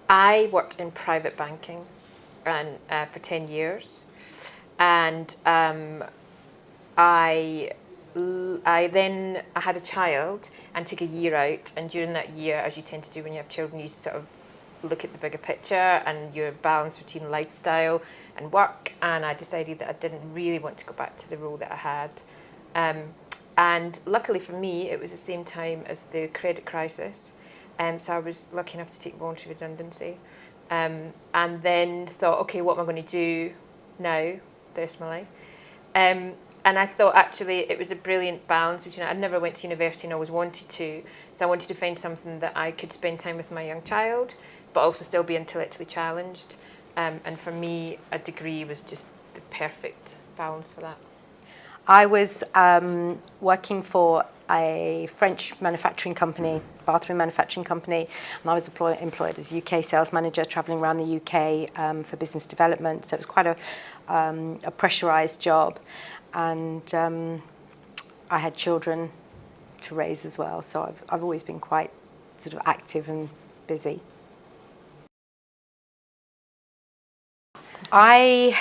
I worked in private banking and for 10 years, and I then I had a child and took a year out, and during that year, as you tend to do when you have children, you sort of look at the bigger picture and your balance between lifestyle and work, and I decided that I didn't really want to go back to the role that I had. And luckily for me, it was the same time as the credit crisis, so I was lucky enough to take voluntary redundancy, and then thought, okay, what am I going to do now, the rest of my life? And I thought actually it was a brilliant balance between, I never went to university and always wanted to, so I wanted to find something that I could spend time with my young child, but also still be intellectually challenged. And for me, a degree was just the perfect balance for that. I was working for a French manufacturing company, bathroom manufacturing company, and I was employed as UK sales manager, travelling around the UK for business development. So it was quite a pressurised job, and I had children to raise as well. So I've always been quite sort of active and busy. I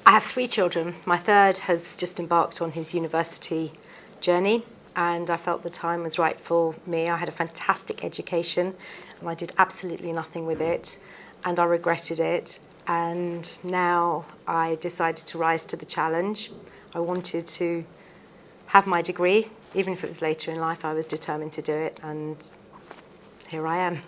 have 3 children. My third has just embarked on his university journey, and I felt the time was right for me. I had a fantastic education, and I did absolutely nothing with it, and I regretted it. And now I decided to rise to the challenge. I wanted to have my degree, even if it was later in life. I was determined to do it, and here I am.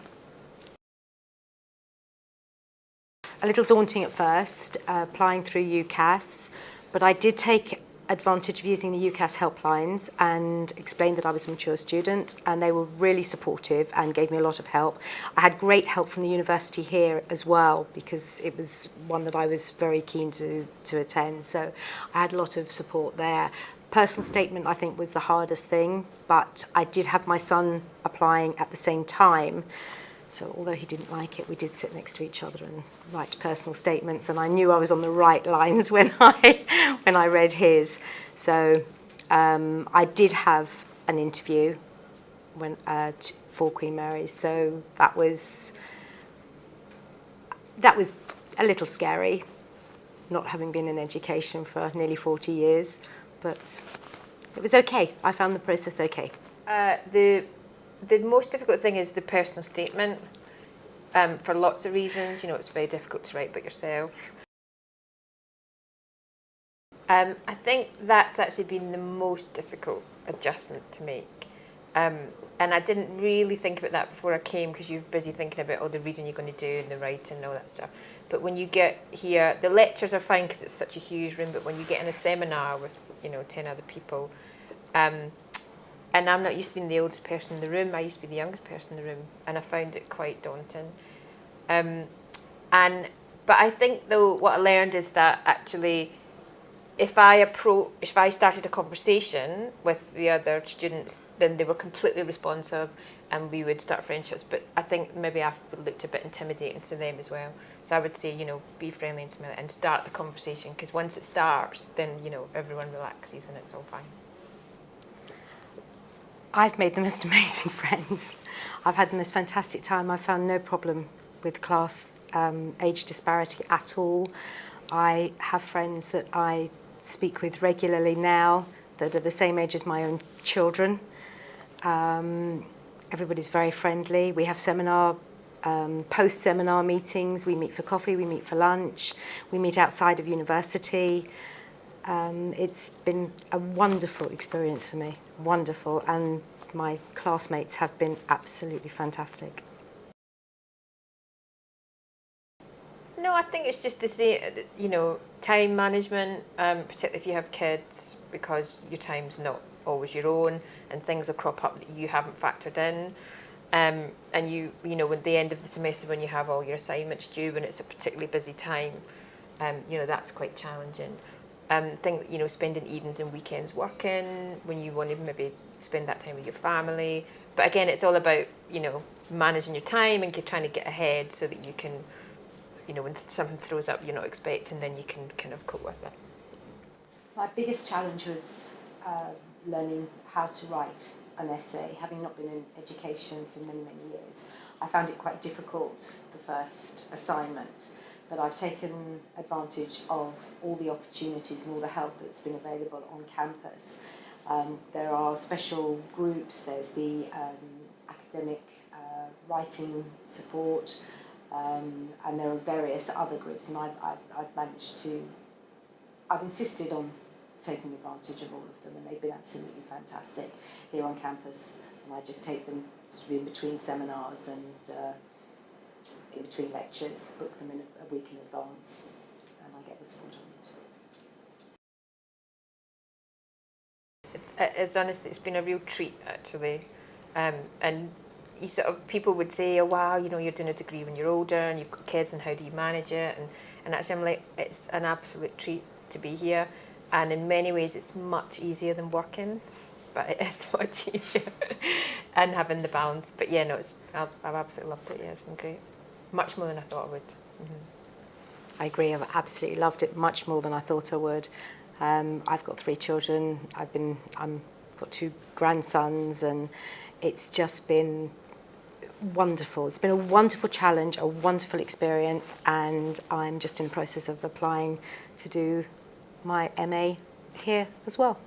A little daunting at first, applying through UCAS, but I did take advantage of using the UCAS helplines and explained that I was a mature student, and they were really supportive and gave me a lot of help. I had great help from the university here as well, because it was one that I was very keen to attend, so I had a lot of support there. Personal statement, I think, was the hardest thing, but I did have my son applying at the same time. So although he didn't like it, we did sit next to each other and write personal statements, and I knew I was on the right lines when I read his. So I did have an interview for Queen Mary, so that was a little scary, not having been in education for nearly 40 years, but it was okay. I found the process okay. The most difficult thing is the personal statement, for lots of reasons. You know, it's very difficult to write about yourself. I think that's actually been the most difficult adjustment to make. And I didn't really think about that before I came, because you're busy thinking about all the reading you're going to do and the writing and all that stuff. But when you get here, the lectures are fine because it's such a huge room, but when you get in a seminar with, 10 other people, and I'm not used to being the oldest person in the room, I used to be the youngest person in the room, and I found it quite daunting. But I think, though, what I learned is that actually, if I started a conversation with the other students, then they were completely responsive, and we would start friendships. But I think maybe I looked a bit intimidating to them as well. So I would say, be friendly and smile and start the conversation, because once it starts, then everyone relaxes and it's all fine. I've made the most amazing friends. I've had the most fantastic time. I've found no problem with class age disparity at all. I have friends that I speak with regularly now that are the same age as my own children. Everybody's very friendly. We have post-seminar meetings. We meet for coffee, we meet for lunch, we meet outside of university. It's been a wonderful experience for me, wonderful, and my classmates have been absolutely fantastic. No, I think it's just the same, time management, particularly if you have kids, because your time's not always your own, and things will crop up that you haven't factored in. And at the end of the semester, when you have all your assignments due, when it's a particularly busy time, that's quite challenging. Spending evenings and weekends working, when you want to maybe spend that time with your family. But again, it's all about, managing your time and trying to get ahead so that you can, when something throws up you're not expecting, then you can kind of cope with it. My biggest challenge was learning how to write an essay, having not been in education for many, many years. I found it quite difficult, the first assignment, but I've taken advantage of all the opportunities and all the help that's been available on campus. There are special groups, there's the academic writing support, and there are various other groups, and I've managed to, I've insisted on taking advantage of all of them, and they've been absolutely fantastic here on campus. And I just take them sort of in between seminars and in between lectures, book them in a week in advance, and I get the support on it. It's honestly, it's been a real treat actually, and you sort of, people would say, oh wow, you know, you're doing a degree when you're older and you've got kids and how do you manage it, and actually I'm like, it's an absolute treat to be here, and in many ways it's much easier than working, but it is much easier and having the balance. But yeah, no, I've absolutely loved it. Yeah, it's been great, much more than I thought I would. Mm-hmm. I agree, I've absolutely loved it much more than I thought I would. I've got 3 children, I've got 2 grandsons, and it's just been wonderful. It's been a wonderful challenge, a wonderful experience, and I'm just in the process of applying to do my MA here as well.